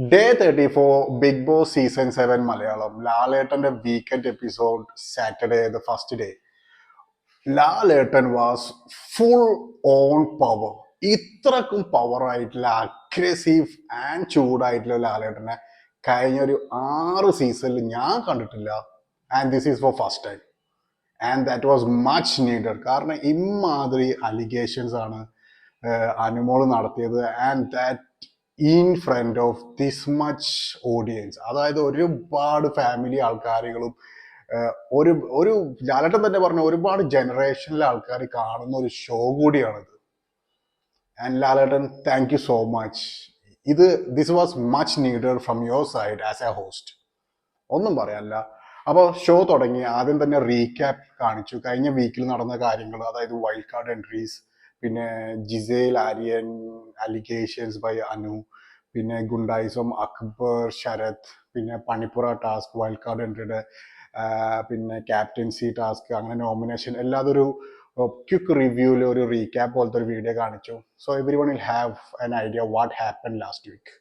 Day 34 Big Boss Season 7 Malayalam. Laletan's weekend episode, Saturday, the first day. Lalettan was full on power. ഇത്രക്കും power ആയിട്ടുള്ള aggressive and ചൂടായിട്ടുള്ള ലാലേട്ടനെ കഴിഞ്ഞ ഒരു 6 സീസണിൽ ഞാൻ കണ്ടിട്ടില്ല. And this is for first time. And that was much needed. കാരണം ഇമാതിരി അലിഗേഷൻസ് ആണ് അനുമോൾ നടത്തിയത്. And that in front of this much audience. അതായത് ഒരുപാട് ഫാമിലി ആൾക്കാരുകളും ഒരു ഒരു ലാലേട്ടൻ തന്നെ പറഞ്ഞ ഒരുപാട് ജനറേഷനിലെ ആൾക്കാർ കാണുന്ന ഒരു ഷോ കൂടിയാണിത്. And Lalettan, thank you so much. This was much needed from your side as A host. ഒന്നും പറയാനില്ല. അപ്പോൾ ഷോ തുടങ്ങി. ആദ്യം തന്നെ റീക്യാപ്പ് കാണിച്ചു കഴിഞ്ഞ വീക്കിൽ നടന്ന കാര്യങ്ങൾ. അതായത് വൈൽഡ് കാർഡ് എൻട്രീസ്, പിന്നെ Gisele Aryan allegations by Anu, പിന്നെ ഗുണ്ടായിസം അക്ബർ ശരത്, പിന്നെ പണിപ്പുറ ടാസ്ക്, വൈൽഡ് കാർഡ് എൻട്രിയുടെ, പിന്നെ ക്യാപ്റ്റൻസി ടാസ്ക്, അങ്ങനെ നോമിനേഷൻ എല്ലാതും ഒരു ക്വിക്ക് റിവ്യൂവിൽ ഒരു റീക്യാപ്പ് പോലത്തെ ഒരു വീഡിയോ കാണിച്ചു. So every one will have an idea what happen last week.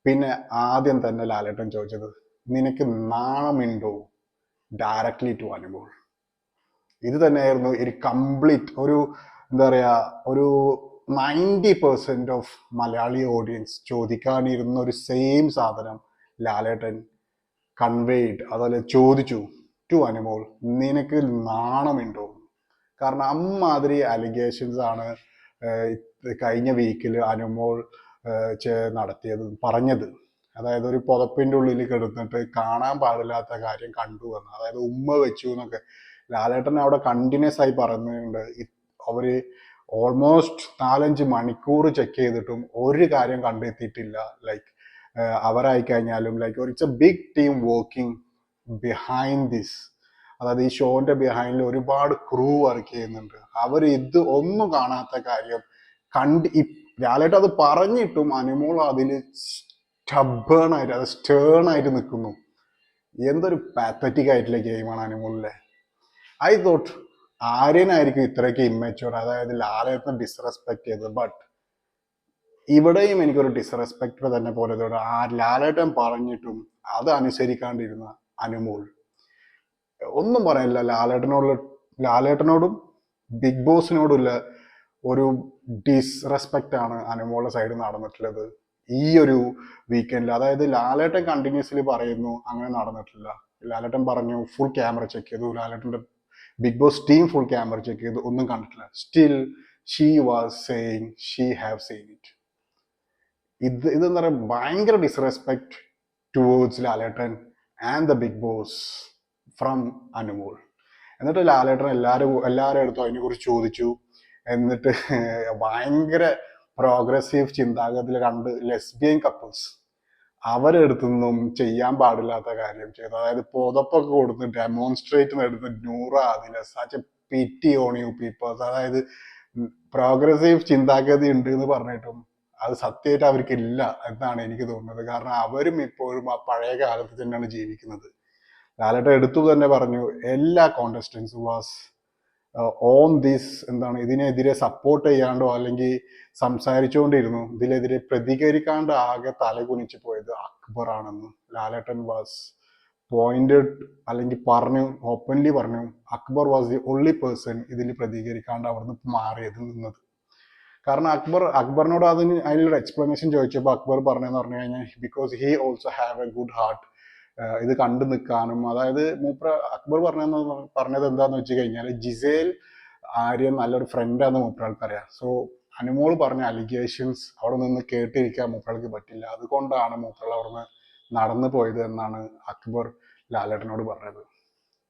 പിന്നെ ആദ്യം തന്നെ ലാലേട്ടൻ ചോദിച്ചത്, നിനക്ക് നാണമുണ്ടോ ഡയറക്ട്ലി ടു അനുമോൾ? ഇത് തന്നെയായിരുന്നു ഒരു കംപ്ലീറ്റ് ഒരു എന്താ പറയാ ഒരു 90% ഓഫ് മലയാളി ഓഡിയൻസ് ചോദിക്കാനിരുന്ന ഒരു സെയിം സാധനം ലാലേട്ടൻ കൺവേഡ്, അതല്ല ചോദിച്ചു ടു അനുമോൾ, നിനക്ക് നാണമുണ്ടോ? കാരണം അമ്മാതിരി അലിഗേഷൻസ് ആണ് കഴിഞ്ഞ വീക്കിൽ അനുമോൾ പറഞ്ഞത്. അതായത് ഒരു പുതപ്പിന്റെ ഉള്ളിൽ കിടന്നിട്ട് കാണാൻ പാടില്ലാത്ത കാര്യം കണ്ടു എന്ന്, അതായത് ഉമ്മ വെച്ചു എന്നൊക്കെ ലാലേട്ടൻ അവിടെ കണ്ടിന്യൂസ് ആയി പറയുന്നുണ്ട്. അവര് ഓൾമോസ്റ്റ് 4-5 മണിക്കൂർ ചെക്ക് ചെയ്തിട്ടും ഒരു കാര്യം കണ്ടെത്തിയിട്ടില്ല. ലൈക്ക് അവരായി കഴിഞ്ഞാലും like it's a big team working behind this. അതായത് ഈ ഷോന്റെ ബിഹൈൻഡിൽ ഒരുപാട് ക്രൂ വർക്ക് ചെയ്യുന്നുണ്ട്. അവർ ഇത് ഒന്നും കാണാത്ത കാര്യം ലാലേട്ടൻ അത് പറഞ്ഞിട്ടും അനുമോൾ അതിൽ സ്റ്റബേണായിട്ട്, അത് സ്റ്റേണായിട്ട് നിൽക്കുന്നു. എന്തൊരു പാത്തറ്റിക് ആയിട്ടുള്ള ഗെയിമാണ് അനുമോളിലെ. ഐ തോട്ട് ആര്യനായിരിക്കും ഇത്രയൊക്കെ ഇമ്മച്ചുവർ, അതായത് ലാലേട്ടനെ ഡിസ്റെസ്പെക്ട് ചെയ്തത്. ബട്ട് ഇവിടെയും എനിക്കൊരു ഡിസ്റെസ്പെക്ട് തന്നെ പോലെ ലാലേട്ടൻ പറഞ്ഞിട്ടും അത് അനുസരിക്കാണ്ടിരുന്ന അനുമോൾ. ഒന്നും പറയാനില്ല. ലാലേട്ടനോടും ബിഗ് ബോസിനോടുള്ള ഒരു ഡിസ്റെസ്പെക്റ്റ് ആണ് അനുമോളുടെ സൈഡിൽ നടന്നിട്ടുള്ളത് ഈ ഒരു വീക്കെൻഡിൽ. അതായത് ലാലേട്ടൻ കണ്ടിന്യൂസ്ലി പറയുന്നു അങ്ങനെ നടന്നിട്ടില്ല. ലാലേട്ടൻ പറഞ്ഞു ഫുൾ ക്യാമറ ചെക്ക് ചെയ്തു, ലാലേട്ടൻ്റെ Bigg Boss team full camera check ചെയ്തു, ഒന്നും കണ്ടിട്ടില്ല. Still she was saying she have seen it. ഇതെന്താ പറയുക, ഭയങ്കര disrespect towards Lalettan and the Bigg Boss from Anumol. എന്നിട്ട് ലാലേട്ടൻ എല്ലാവരും അടുത്തും അതിനെക്കുറിച്ച് ചോദിച്ചു. എന്നിട്ട് ഭയങ്കര പ്രോഗ്രസീവ് ചിന്താഗതിയിൽ 2 ലെസ്ബിയൻ കപ്പിൾസ് അവരെടുത്തൊന്നും ചെയ്യാൻ പാടില്ലാത്ത കാര്യം ചെയ്തു. അതായത് പുതപ്പൊക്കെ കൊടുത്ത് ഡെമോൺസ്ട്രേറ്റ് നടത്തുന്ന Noora Adhila, such a pity on you peoples. അതായത് പ്രോഗ്രസീവ് ചിന്താഗതി ഉണ്ട് എന്ന് പറഞ്ഞിട്ടും അത് സത്യമായിട്ട് അവർക്കില്ല എന്നാണ് എനിക്ക് തോന്നുന്നത്. കാരണം അവരും ഇപ്പോഴും ആ പഴയ കാലത്ത് തന്നെയാണ് ജീവിക്കുന്നത്. ലാലേട്ടൻ എടുത്തു തന്നെ പറഞ്ഞു എല്ലാ കോണ്ടസ്റ്റൻസ് വാസ് ഓൺ ദിസ്, ഇതിനെതിരെ സപ്പോർട്ട് ചെയ്യാണ്ടോ അല്ലെങ്കിൽ സംസാരിച്ചുകൊണ്ടിരുന്നു. ഇതിനെതിരെ പ്രതികരിക്കാണ്ട് ആകെ തലകുനിച്ച് പോയത് അക്ബർ ആണെന്ന് ലാലേട്ടൻ വാസ് പോയിന്റഡ്, അല്ലെങ്കിൽ പറഞ്ഞു, ഓപ്പൺലി പറഞ്ഞു. Akbar was the only person ഇതിൽ പ്രതികരിക്കാണ്ട് അവിടുന്ന് നിന്നത്. കാരണം അക്ബറിനോട് അതിനൊരു എക്സ്പ്ലനേഷൻ ചോദിച്ചപ്പോൾ അക്ബർ പറഞ്ഞെന്ന് പറഞ്ഞു കഴിഞ്ഞാൽ because he also have A good heart, ഇത് കണ്ടു നിൽക്കാനും. അതായത് അക്ബർ പറഞ്ഞത് എന്താന്ന് വെച്ച് കഴിഞ്ഞാൽ ജിസേൽ ആര്യൻ നല്ലൊരു ഫ്രണ്ടാന്ന് മൂപ്പരാൾക്കറിയാം. സോ അനുമോൾ പറഞ്ഞ അലിഗേഷൻസ് അവിടെ നിന്ന് കേട്ടിരിക്കാൻ മൂപ്പരാൾക്ക് പറ്റില്ല, അതുകൊണ്ടാണ് മൂപ്പരാൾ അവിടെ നിന്ന് നടന്നു പോയത് എന്നാണ് അക്ബർ ലാലേട്ടനോട് പറഞ്ഞത്.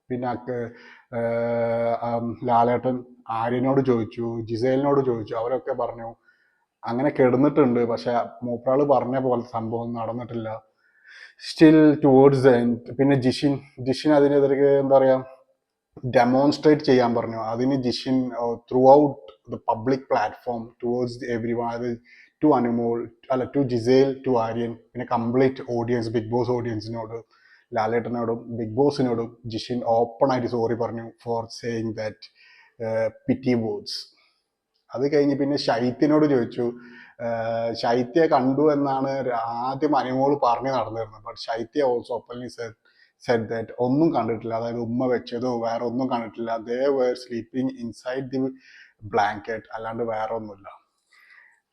പിന്നെ ലാലേട്ടൻ ആര്യനോട് ചോദിച്ചു, ജിസേലിനോട് ചോദിച്ചു, അവരൊക്കെ പറഞ്ഞു അങ്ങനെ കിടന്നിട്ടുണ്ട്, പക്ഷെ മൂപ്പരാൾ പറഞ്ഞ പോലെ സംഭവം നടന്നിട്ടില്ല. സ്റ്റിൽ ടുവേർഡ്സ് ദ എൻഡ് പിന്നെ ജിഷിൻ അതിനെതിരെ എന്താ പറയാ ഡെമോൺസ്ട്രേറ്റ് ചെയ്യാൻ പറഞ്ഞു. അതിന് Jishin throughout the public platform towards everyone, അത് ടു അനുമോൾ അല്ല ടു ജിസേൽ, ടു ആര്യൻ, പിന്നെ കംപ്ലീറ്റ് ഓഡിയൻസ്, ബിഗ് ബോസ് ഓഡിയൻസിനോട്, ലാലേട്ടനോടും ബിഗ് ബോസിനോടും ജിഷിൻ ഓപ്പൺ ആയിട്ട് സോറി പറഞ്ഞു for saying that pity words. അത് കഴിഞ്ഞ് പിന്നെ ഷൈത്തിനോട് ചോദിച്ചു, ശൈത്യ കണ്ടു എന്നാണ് ആദ്യം അനുമോൾ പറഞ്ഞു നടന്നിരുന്നത്. But Shaithya also openly said that ഒന്നും കണ്ടിട്ടില്ല, അതായത് ഉമ്മ വെച്ചതോ വേറെ ഒന്നും കണ്ടിട്ടില്ല. They were sleeping inside the blanket, അല്ലാണ്ട് വേറെ ഒന്നുമില്ല.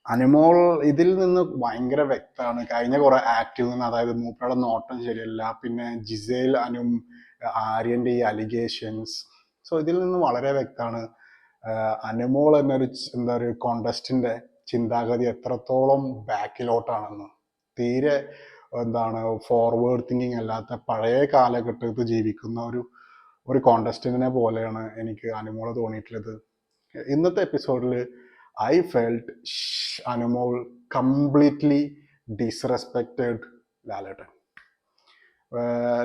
അനുമോൾ ഇതിൽ നിന്ന് ഭയങ്കര വ്യക്തമാണ് കഴിഞ്ഞ കുറെ ആക്ടിൽ നിന്ന്, അതായത് മൂപ്പരുടെ നോട്ടം ശരിയല്ല, പിന്നെ ജിസേൽ ആര്യന്റെ ഈ അലിഗേഷൻസ്. സോ ഇതിൽ നിന്ന് വളരെ വ്യക്തമാണ് അനുമോൾ എന്നൊരു എന്താ ഒരു കോണ്ടസ്റ്റിന്റെ ചിന്താഗതി എത്രത്തോളം ബാക്കിലോട്ടാണെന്ന്. തീരെ എന്താണ് ഫോർവേഡ് തിങ്കിങ് അല്ലാത്ത പഴയ കാലഘട്ടത്തിൽ ജീവിക്കുന്ന ഒരു കോണ്ടസ്റ്റന്റിനെ പോലെയാണ് എനിക്ക് അനുമോളെ തോന്നിയിട്ടുള്ളത്. ഇന്നത്തെ എപ്പിസോഡിൽ I felt Anumol completely disrespected Lalettan.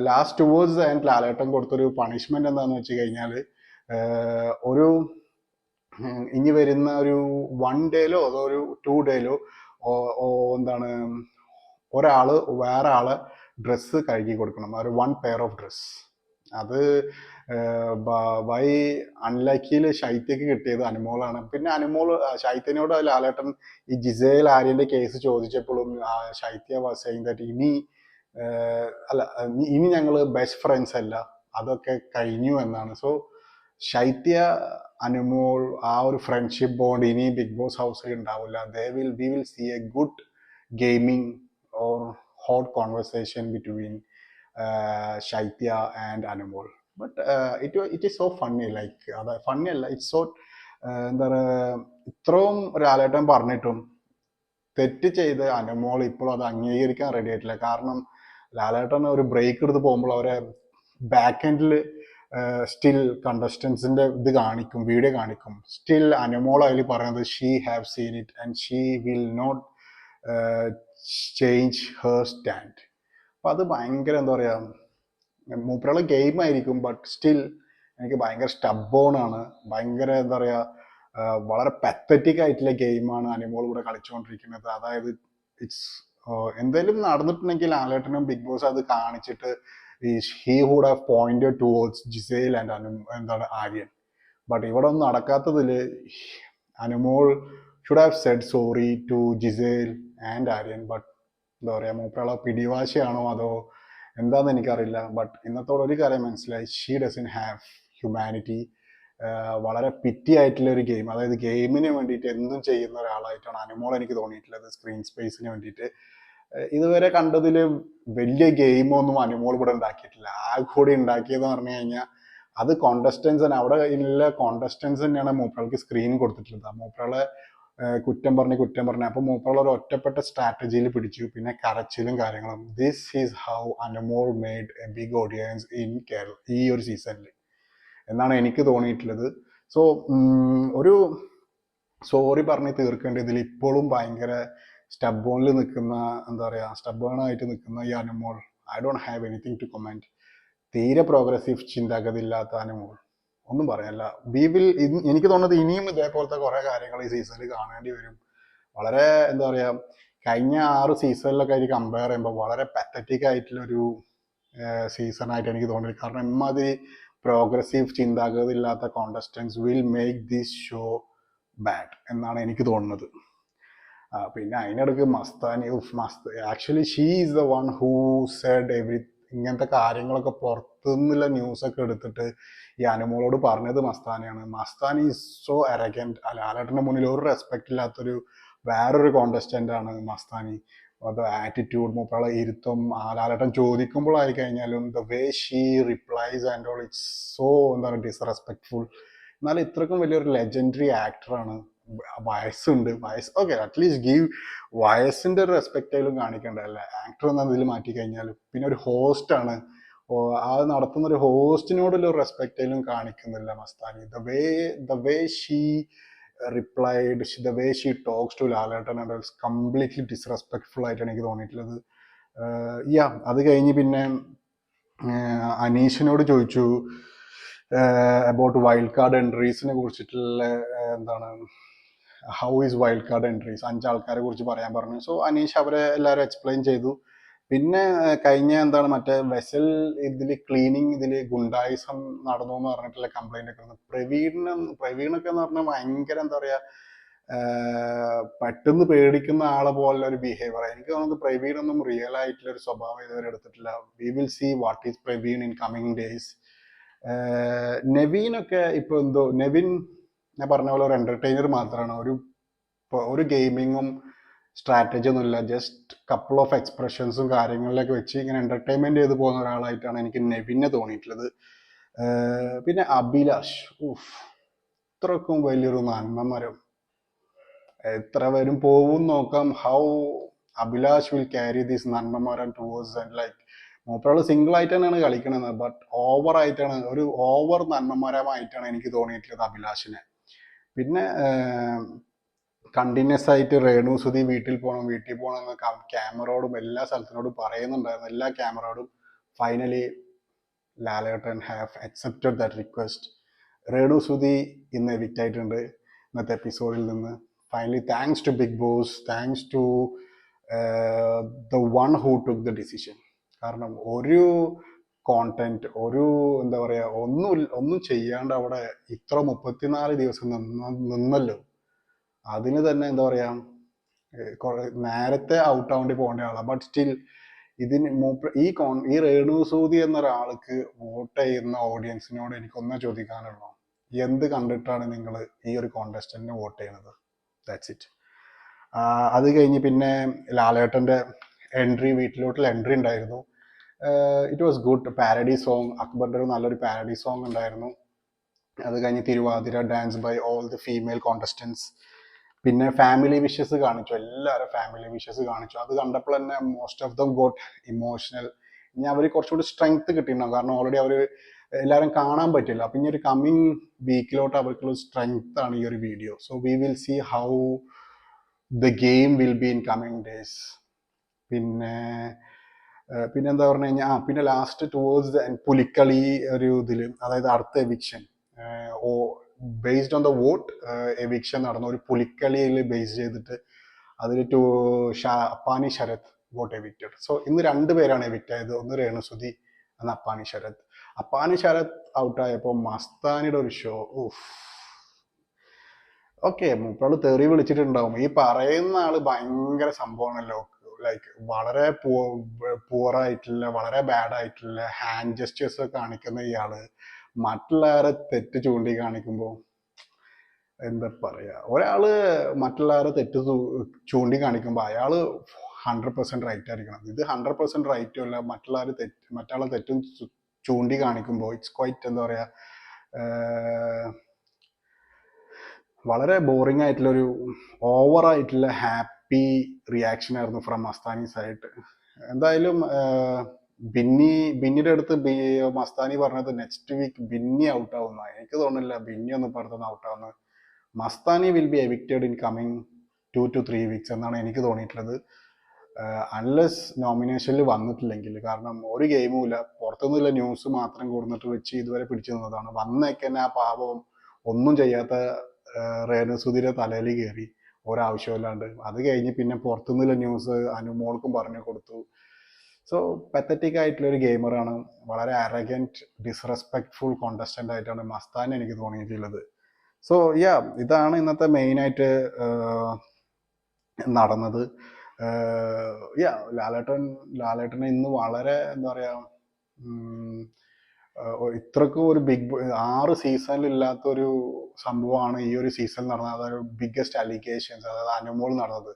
Last towards and Lalettan കൊടുത്തൊരു പണിഷ്മെന്റ് എന്താണെന്ന് വെച്ച് കഴിഞ്ഞാൽ, ഒരു ഇനി വരുന്ന ഒരു 1 ഡേയിലോ അതോ ഒരു 2 ഡേയിലോ എന്താണ് ഒരാള് വേറെ ആളെ ഡ്രസ്സ് കഴുകി കൊടുക്കണം, ഒരു 1 പെയർ ഓഫ് ഡ്രസ്. അത് ബൈ അൺലക്കിയിൽ ശൈത്യക്ക് കിട്ടിയത് അനുമോളാണ്. പിന്നെ അനുമോൾ ശൈത്യനോട് ലാലേട്ടൻ ഈ Gizele ആര്യന്റെ case ചോദിച്ചപ്പോഴും Shaithya was saying that ഇനി ഞങ്ങൾ ബെസ്റ്റ് ഫ്രണ്ട്സ് അല്ല, അതൊക്കെ കഴിഞ്ഞു എന്നാണ്. സോ ശൈത്യ അനുമോൾ ആ ഒരു ഫ്രണ്ട്ഷിപ്പ് ബോണ്ട് ഇനി ബിഗ് ബോസ് ഹൗസിൽ ഉണ്ടാവില്ല. We will see a good gaming or hot conversation between Shaithya and Anumol. But it is so funny, like അത് ഫണ്ണി അല്ല, ഇറ്റ്സ് സോ എന്താ പറയുക, ഇത്രയും ലാലേട്ടൻ പറഞ്ഞിട്ടും തെറ്റ് ചെയ്ത് അനുമോൾ ഇപ്പോഴും അത് അംഗീകരിക്കാൻ റെഡി ആയിട്ടില്ല. കാരണം ലാലേട്ടൻ ഒരു ബ്രേക്ക് എടുത്ത് പോകുമ്പോൾ അവരെ ബാക്ക് എൻഡിൽ സ്റ്റിൽ കണ്ടസ്റ്റൻസിന്റെ ഇത് കാണിക്കും, വീഡിയോ കാണിക്കും. സ്റ്റിൽ അനുമോൾ അതിൽ പറയുന്നത് she have seen it and she will not change her stand. അപ്പൊ അത് ഭയങ്കര എന്താ പറയാ, മൂപ്പരുള്ള ഗെയിം ആയിരിക്കും, ബട്ട് സ്റ്റിൽ എനിക്ക് ഭയങ്കര സ്റ്റബോൺ ആണ്. ഭയങ്കര എന്താ പറയാ, വളരെ പത്തറ്റിക് ആയിട്ടുള്ള ഗെയിമാണ് അനുമോൾ കൂടെ കളിച്ചുകൊണ്ടിരിക്കുന്നത്. അതായത് ഇറ്റ്സ് എന്തെങ്കിലും നടന്നിട്ടുണ്ടെങ്കിൽ ലാലേട്ടനും ബിഗ് ബോസ് അത് കാണിച്ചിട്ട് he would have pointed towards Gisele and എന്താണ് ആര്യൻ. ബട്ട് ഇവിടെ ഒന്നും നടക്കാത്തതിൽ Anumol should have said sorry to Gisele and Aryan. But എന്താ പറയുക, മൂപ്പരുള്ള പിടിവാശിയാണോ അതോ എന്താണെന്ന് എനിക്കറിയില്ല. ബട്ട് ഇന്നത്തോടെ ഒരു കാര്യം മനസ്സിലായി, ഷീ ഡസൻ ഹാവ് ഹ്യൂമാനിറ്റി. വളരെ പിറ്റി ആയിട്ടുള്ള ഒരു ഗെയിം, അതായത് ഗെയിമിന് വേണ്ടിയിട്ട് എന്തും ചെയ്യുന്ന ഒരാളായിട്ടാണ് അനുമോൾ എനിക്ക് തോന്നിയിട്ടുള്ളത്. സ്ക്രീൻ സ്പേസിന് വേണ്ടിയിട്ട് ഇതുവരെ കണ്ടതിൽ വലിയ ഗെയിമൊന്നും അനുമോൾ ഇവിടെ ഉണ്ടാക്കിയിട്ടില്ല. ആ കൂടി ഉണ്ടാക്കിയതെന്ന് പറഞ്ഞു കഴിഞ്ഞാൽ അത് കോണ്ടസ്റ്റൻസ് തന്നെ, അവിടെ ഉള്ള കോണ്ടസ്റ്റൻസ് തന്നെയാണ് മൂപ്പർക്ക് സ്ക്രീൻ കൊടുത്തിട്ടുള്ളത്. മൂപ്പകളെ കുറ്റം പറഞ്ഞ് അപ്പൊ മൂപ്പകൾ ഒരു ഒറ്റപ്പെട്ട സ്ട്രാറ്റജിയിൽ പിടിച്ചു, പിന്നെ കരച്ചിലും കാര്യങ്ങളും. This is how Anumol made a big audience in Kerala ഈ ഒരു സീസണിൽ എന്നാണ് എനിക്ക് തോന്നിയിട്ടുള്ളത്. സോ ഒരു സോറി പറഞ്ഞ് തീർക്കേണ്ടതിൽ ഇപ്പോഴും ഭയങ്കര സ്റ്റബോണിൽ നിൽക്കുന്ന, എന്താ പറയാ, സ്റ്റബോണായിട്ട് നിൽക്കുന്ന ഈ Anumol, I don't have anything to comment. തീരെ പ്രോഗ്രസീവ് ചിന്താഗതി ഇല്ലാത്ത അനുമോൾ, ഒന്നും പറയാനില്ല. എനിക്ക് തോന്നുന്നത് ഇനിയും ഇതേപോലത്തെ കുറെ കാര്യങ്ങൾ ഈ സീസണിൽ കാണേണ്ടി വരും. വളരെ എന്താ പറയാ, കഴിഞ്ഞ 6 സീസണിലൊക്കെ ആയിട്ട് കമ്പയർ ചെയ്യുമ്പോൾ വളരെ പത്തറ്റിക് ആയിട്ടുള്ള ഒരു സീസൺ ആയിട്ട് എനിക്ക് തോന്നിയത്. കാരണം ഇമ്മാതിരി പ്രോഗ്രസീവ് ചിന്താഗതി ഇല്ലാത്ത contestants will make this show bad എന്നാണ് എനിക്ക് തോന്നുന്നത്. പിന്നെ അതിനിടയ്ക്ക് Mastani, actually she is the one who said ഇങ്ങനത്തെ കാര്യങ്ങളൊക്കെ പുറത്തുനിന്നുള്ള ന്യൂസൊക്കെ എടുത്തിട്ട് ഈ അനുമോളോട് പറഞ്ഞത് മസ്താനിയാണ്. Mastani is so arrogant. ലാലേട്ടന്റെ മുന്നിൽ ഒരു റെസ്പെക്ട് ഇല്ലാത്തൊരു വേറൊരു കോണ്ടസ്റ്റന്റ് ആണ് മസ്താനി. അത് ആറ്റിറ്റ്യൂഡ്, മൂപ്പുള്ള ഇരുത്തം, ലാലേട്ടൻ ചോദിക്കുമ്പോഴായി കഴിഞ്ഞാലും the way she replies and all, it's so എന്താണ് ഡിസ്റെസ്പെക്ട്ഫുൾ. എന്നാലും ഇത്രക്കും വലിയൊരു ലെജൻഡറി ആക്ടറാണ്. വയസ്സുണ്ട്, ഓക്കെ, അറ്റ്ലീസ്റ്റ് ഗീവ് വയസ്സിന്റെ ഒരു റെസ്പെക്റ്റേലും കാണിക്കേണ്ടതല്ലേ ആക്ടർ എന്നതിൽ മാറ്റി കഴിഞ്ഞാലും. പിന്നെ ഒരു ഹോസ്റ്റ് ആണ്, അത് നടത്തുന്ന ഒരു ഹോസ്റ്റിനോടുള്ള ഒരു റെസ്പെക്റ്റേലും കാണിക്കുന്നില്ല Mastani. The way she replied, the way she talks to Lalettan and completely disrespectful ആയിട്ടാണ് എനിക്ക് തോന്നിയിട്ടുള്ളത്. അത് കഴിഞ്ഞ് പിന്നെ അനീഷിനോട് ചോദിച്ചു അബൌട്ട് വൈൽഡ് കാർഡ് എൻട്രീസിനെ കുറിച്ചിട്ടുള്ള എന്താണ്, how is wild card entries, 5 ആൾക്കാരെ കുറിച്ച് പറയാൻ പറഞ്ഞു. സോ അനീഷ് അവരെ എല്ലാവരും എക്സ്പ്ലെയിൻ ചെയ്തു. പിന്നെ കഴിഞ്ഞ എന്താണ് മറ്റേ വെസൽ ഇതില് ക്ലീനിങ് ഇതില് ഗുണ്ടായിസം നടന്നു എന്ന് പറഞ്ഞിട്ടുള്ള കംപ്ലൈന്റ് ഒക്കെ. പ്രവീണൊക്കെ എന്ന് പറഞ്ഞാൽ ഭയങ്കര എന്താ പറയാ, പെട്ടെന്ന് പേടിക്കുന്ന ആളെ പോലെ ഒരു ബിഹേവിയർ. എനിക്ക് തോന്നുന്നത് പ്രവീണൊന്നും റിയൽ ആയിട്ടുള്ള ഒരു സ്വഭാവം ഇതുവരെ എടുത്തിട്ടില്ല. We will see what is Praveen in coming days. നെവീനൊക്കെ ഇപ്പൊ എന്തോ, നെവിൻ ഞാൻ പറഞ്ഞ പോലെ ഒരു എന്റർടൈനർ മാത്രമാണ്. ഒരു ഗെയിമിങ്ങും സ്ട്രാറ്റജി ഒന്നുമില്ല. ജസ്റ്റ് കപ്പിൾ ഓഫ് എക്സ്പ്രഷൻസും കാര്യങ്ങളിലൊക്കെ വെച്ച് ഇങ്ങനെ എന്റർടൈൻമെന്റ് ചെയ്ത് പോകുന്ന ഒരാളായിട്ടാണ് എനിക്ക് നെവിനെ തോന്നിയിട്ടുള്ളത്. പിന്നെ അഭിലാഷ്, ഇത്രക്കും വലിയൊരു നന്മമരം, എത്ര പേരും പോവും നോക്കാം. How Abhilash will carry this നന്മമരം ടുവേഴ്സ് ആൻഡ് ലൈക്ക് മൂപ്പരാള് സിംഗിൾ ആയിട്ട് തന്നെയാണ് കളിക്കണത്. ബട്ട് ഓവർ ആയിട്ടാണ്, ഒരു ഓവർ നന്മമരമായിട്ടാണ് എനിക്ക് തോന്നിയിട്ടുള്ളത് അഭിലാഷിനെ. പിന്നെ കണ്ടിന്യൂസ് ആയിട്ട് രേണു സുധി വീട്ടിൽ പോകണം എന്ന് ക്യാമറയോടും എല്ലാ സ്ഥലത്തിനോടും പറയുന്നുണ്ടായിരുന്നു, എല്ലാ ക്യാമറയോടും. Finally Lalettan have accepted that request. Renu Sudhi ഇന്ന് എവിക്റ്റ് ആയിട്ടുണ്ട് ഇന്നത്തെ എപ്പിസോഡിൽ നിന്ന്. Finally thanks to Big Boss, thanks to the one who took the decision. കാരണം ഒരു കോണ്ടന്റ്, ഒരു എന്താ പറയാ, ഒന്നും ചെയ്യാണ്ട് അവിടെ ഇത്ര 34 ദിവസം നിന്നല്ലോ. അതിന് തന്നെ എന്താ പറയാ, നേരത്തെ ഔട്ട് ആവേണ്ടി പോകേണ്ട ആളാണ്. ബട്ട് സ്റ്റിൽ ഇതിന് ഈ രേണു സൂതി എന്നൊരാൾക്ക് വോട്ട് ചെയ്യുന്ന ഓഡിയൻസിനോട് എനിക്കൊന്നേ ചോദിക്കാനുള്ളൂ, എന്ത് കണ്ടിട്ടാണ് നിങ്ങൾ ഈ ഒരു കോണ്ടസ്റ്റന്റിന് വോട്ട് ചെയ്യുന്നത്? That's it. അത് കഴിഞ്ഞ് പിന്നെ ലാലേട്ടന്റെ വീട്ടിലോട്ടുള്ള എൻട്രി ഉണ്ടായിരുന്നു. It was good. Parody song, അക്ബറിന്റെ ഒരു നല്ലൊരു പാരഡി സോങ് ഉണ്ടായിരുന്നു. അത് കഴിഞ്ഞ് Thiruvathira dance by all the female contestants. പിന്നെ ഫാമിലി വിഷസ് കാണിച്ചു, എല്ലാവരും ഫാമിലി വിഷസ് കാണിച്ചു. അത് കണ്ടപ്പോൾ തന്നെ most of them got emotional. ഇനി അവർ കുറച്ചുകൂടി സ്ട്രെങ്ത് കിട്ടിയിട്ടുണ്ടാവും, കാരണം ഓൾറെഡി അവർ എല്ലാവരും കാണാൻ പറ്റില്ല. അപ്പം ഇനി ഒരു കമ്മിങ് വീക്കിലോട്ട് അവർക്കുള്ള സ്ട്രെങ്ത് ആണ് ഈ ഒരു video. So we will see how the game will be in coming days. പിന്നെ എന്താ പറഞ്ഞു കഴിഞ്ഞാൽ, പിന്നെ ലാസ്റ്റ് ടുവേഴ്സ് പുലിക്കളി ഒരു ഇതിൽ, അതായത് അടുത്ത eviction based on the vote eviction നടന്ന ഒരു പുലിക്കളിയിൽ ബേസ് ചെയ്തിട്ട് അതിൽ Appani Sarath vote evicted. So ഇന്ന് 2 പേരാണ് എവിക്റ്റ് ആയത്, ഒന്ന് രേണുസുതി, ഒന്ന് അപ്പാനി ശരത്. അപ്പാനി ശരത് ഔട്ടായപ്പോൾ മസ്താനിയുടെ ഒരു ഷോ, ഓക്കെ മൂപ്പരാള് തെറി വിളിച്ചിട്ടുണ്ടാവും. ഈ പറയുന്ന ആള് ഭയങ്കര സംഭവമാണല്ലോ, ലൈക്ക് വളരെ പുവറായിട്ടുള്ള, വളരെ ബാഡ് ആയിട്ടുള്ള ഹാൻഡ് ജസ്റ്റേഴ്സ് കാണിക്കുന്ന ഇയാള് മറ്റുള്ളവരെ തെറ്റ് ചൂണ്ടിക്കാണിക്കുമ്പോൾ എന്താ പറയാ, ഒരാള് മറ്റുള്ളവരെ തെറ്റ് ചൂണ്ടിക്കാണിക്കുമ്പോൾ അയാള് 100% റൈറ്റ് ആയിരിക്കണം. ഇത് 100% റൈറ്റും അല്ല, മറ്റുള്ള തെറ്റും ചൂണ്ടിക്കാണിക്കുമ്പോൾ ഇറ്റ്സ് ക്വൈറ്റ് എന്താ പറയാ, വളരെ ബോറിംഗ് ആയിട്ടുള്ളൊരു ഓവർ ആയിട്ടുള്ള ഹാപ്പി റിയാക്ഷൻ ആയിരുന്നു ഫ്രം മസ്താനി സൈഡ്. എന്തായാലും ബിന്നിയുടെ അടുത്ത് മസ്താനി പറഞ്ഞത് നെക്സ്റ്റ് വീക്ക് ബിന്നി ഔട്ട് ആവുന്ന. എനിക്ക് തോന്നുന്നില്ല ബിന്നി ഒന്നും പറഞ്ഞത് ഔട്ട് ആവുന്നത്. Mastani will be evicted in coming 2 to 3 weeks എന്നാണ് എനിക്ക് തോന്നിയിട്ടുള്ളത്, അൺലെസ് നോമിനേഷനിൽ വന്നിട്ടില്ലെങ്കിൽ. കാരണം ഒരു ഗെയിമും ഇല്ല, പുറത്തുനിന്നുള്ള ന്യൂസ് മാത്രം കൊടുത്തിട്ട് വെച്ച് ഇതുവരെ പിടിച്ചു നിന്നതാണ്. വന്നേക്ക് തന്നെ ആ പാവം ഒന്നും ചെയ്യാത്ത രേണുസുതിയുടെ തലയിൽ കയറി ഒരാവശ്യമില്ലാണ്ട്. അത് കഴിഞ്ഞ് പിന്നെ പുറത്തുനിന്നുള്ള ന്യൂസ് അനുമോൾക്കും പറഞ്ഞു കൊടുത്തു. സോ പത്തറ്റിക് ആയിട്ടുള്ള ഒരു ഗെയിമറാണ്, വളരെ അറഗൻറ്റ് ഡിസ്റെസ്പെക്ട്ഫുൾ കോണ്ടസ്റ്റന്റ് ആയിട്ടാണ് മസ്താൻ എനിക്ക് തോന്നിയിട്ടുള്ളത്. സോ ഇതാണ് ഇന്നത്തെ മെയിനായിട്ട് നടന്നത്. ലാലേട്ടനെ ഇന്ന് വളരെ എന്താ പറയാ, ഇത്രക്കും ഒരു 6 സീസണിൽ ഇല്ലാത്തൊരു സംഭവമാണ് ഈ ഒരു സീസൺ നടന്നത്. അതൊരു ബിഗ്ഗസ്റ്റ് അലിഗേഷൻസ്, അതായത് അനുമോൾ നടന്നത്.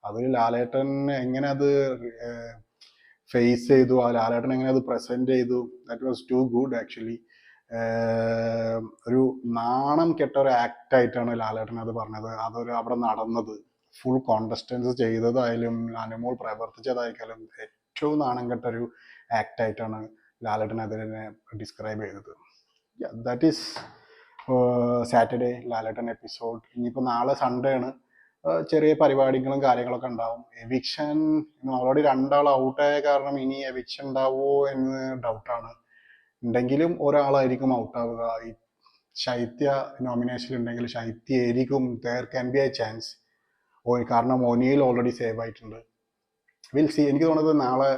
അതിൽ ലാലേട്ടൻ എങ്ങനെ അത് ഫേസ് ചെയ്തു, ലാലേട്ടൻ എങ്ങനെ അത് പ്രസന്റ് ചെയ്തു, that was too good actually. ഒരു നാണം കെട്ട ഒരു ആക്ട് ആയിട്ടാണ് ലാലേട്ടൻ അത് പറഞ്ഞത്. അതൊരു അവിടെ നടന്നത് ഫുൾ കോണ്ടസ്റ്റൻസ് ചെയ്തതായാലും അനുമോൾ പ്രവർത്തിച്ചതായാലും ഏറ്റവും നാണം കെട്ട ഒരു ആക്ട് ആയിട്ടാണ് ലാലേട്ടൻ അതിനെ ഡിസ്ക്രൈബ് ചെയ്തത്. That is Saturday Lalettan episode. ഇനിയിപ്പോൾ നാളെ സൺഡേ ആണ്, ചെറിയ പരിപാടികളും കാര്യങ്ങളൊക്കെ ഉണ്ടാവും. എവിക്ഷൻ ഓൾറെഡി 2 ആൾ ഔട്ടായ കാരണം ഇനി എവിക്ഷൻ ഉണ്ടാവുമോ എന്ന് ഡൗട്ടാണ്. ഉണ്ടെങ്കിലും ഒരാളായിരിക്കും ഔട്ടാവുക. ഈ ശൈത്യ നോമിനേഷൻ ഉണ്ടെങ്കിൽ ശൈത്യ ആയിരിക്കും, there can be a chance. കാരണം ഒനിയിൽ ഓൾറെഡി സേവ് ആയിട്ടുണ്ട്. We'll see. എനിക്ക് തോന്നുന്നത് നാളെ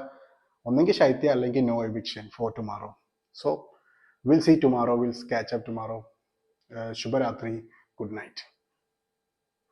ഒന്നെങ്കിൽ ശൈത്യ അല്ലെങ്കിൽ no eviction for tomorrow. So we'll see tomorrow, we'll catch up tomorrow. ശുഭരാത്രി, ഗുഡ് നൈറ്റ്.